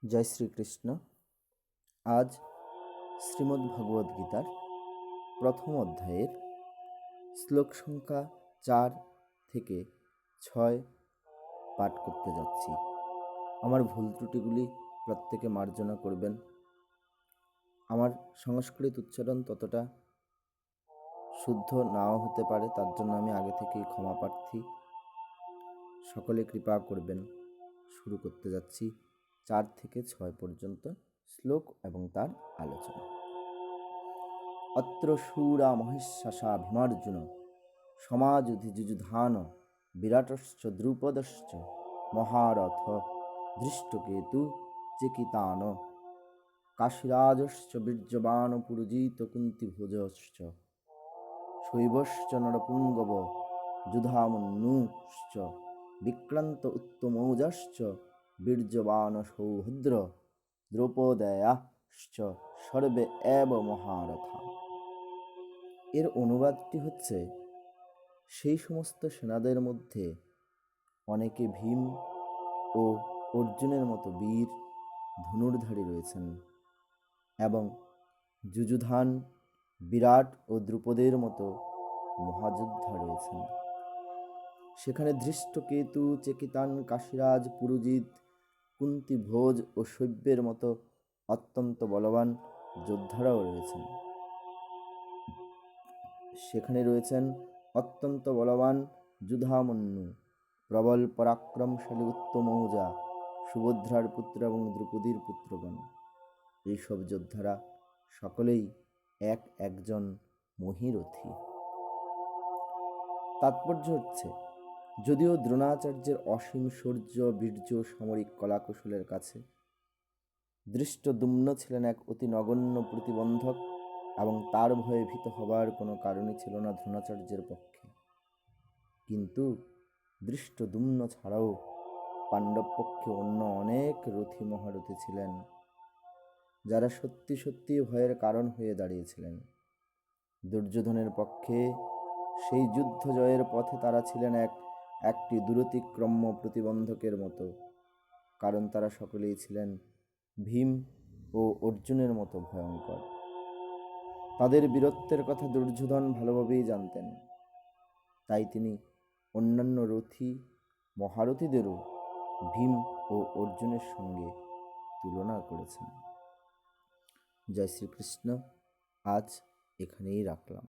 জয় শ্রীকৃষ্ণ। আজ শ্রীমদ্ ভগবদ্ গীতার প্রথম অধ্যায়ের শ্লোক সংখ্যা 4 থেকে 6 পাঠ করতে যাচ্ছি। আমার ভুল ত্রুটিগুলি প্রত্যেকে মার্জনা করবেন। আমার সংস্কৃত উচ্চারণ ততটা শুদ্ধ নাও হতে পারে, তার জন্য আমি আগে থেকেই ক্ষমা প্রার্থী। সকলে কৃপা করবেন। শুরু করতে যাচ্ছি 4 থেকে 6 পর্যন্ত শ্লোক এবং তার আলোচনা। অত্র শূরা মহিষাসা ভীমার্জুন সমাযুধি যুযুধান বিরাটশ্চ দ্রুপদশ্চ মহারথ ধৃষ্টকেতু চেকিতান কাশীরাজশ্চ বীর্যবান পুরজিত কুন্তিভোজশ্চ শৈবশ্চ নরপুঙ্গব যুধামন্যুশ্চ বিক্রান্ত উত্তমৌজাশ্চ বীর্যবান সৌভদ্র দ্রৌপদয়াশ্চ সর্বে এব মহারথা। এর অনুবাদটি হচ্ছে, সেই সমস্ত সেনাদের মধ্যে অনেকে ভীম ও অর্জুনের মতো বীর ধনুর্ধারী রয়েছেন এবং যুযুধান, বিরাট ও দ্রুপদের মতো মহাযোদ্ধা রয়েছেন। সেখানে ধৃষ্টকেতু, চেকিতান, কাশীরাজ, পুরুজিত, কুন্তিভোজ ও শৈব্যের মতো অত্যন্ত বলবান যোদ্ধারাও রয়েছেন। সেখানে রয়েছেন অত্যন্ত বলবান যুধামন্যু, প্রবল পরাক্রমশালী উত্তমৌজা, সুভদ্রার পুত্র এবং দ্রৌপদীর পুত্রগণ। এইসব যোদ্ধারা সকলেই একজন মহীরথী। তাৎপর্য হচ্ছে, যদিও দ্রোণাচার্যের অসীম শৌর্য, বীর্য, সামরিক কলাকৌশলের কাছে ধৃষ্টদ্যুম্ন ছিলেন এক অতি নগণ্য প্রতিবন্ধক এবং তার ভয়ে ভীত হবার কোনো কারণই ছিল না দ্রোণাচার্যের পক্ষে, কিন্তু ধৃষ্টদ্যুম্ন ছাড়াও পাণ্ডব পক্ষে অন্য অনেক রথী মহারথী ছিলেন, যারা সত্যি সত্যি ভয়ের কারণ হয়ে দাঁড়িয়েছিলেন। দুর্যোধনের পক্ষে সেই যুদ্ধ জয়ের পথে তারা ছিলেন একটি দূরতিক্রম্য প্রতিবন্ধকের মতো, কারণ তারা সকলেই ছিলেন ভীম ও অর্জুনের মতো ভয়ঙ্কর। তাদের বীরত্বের কথা দুর্যোধন ভালোভাবেই জানতেন, তাই তিনি অন্যান্য রথী মহারথীদেরও ভীম ও অর্জুনের সঙ্গে তুলনা করেছেন। জয় শ্রীকৃষ্ণ। আজ এখানেই রাখলাম।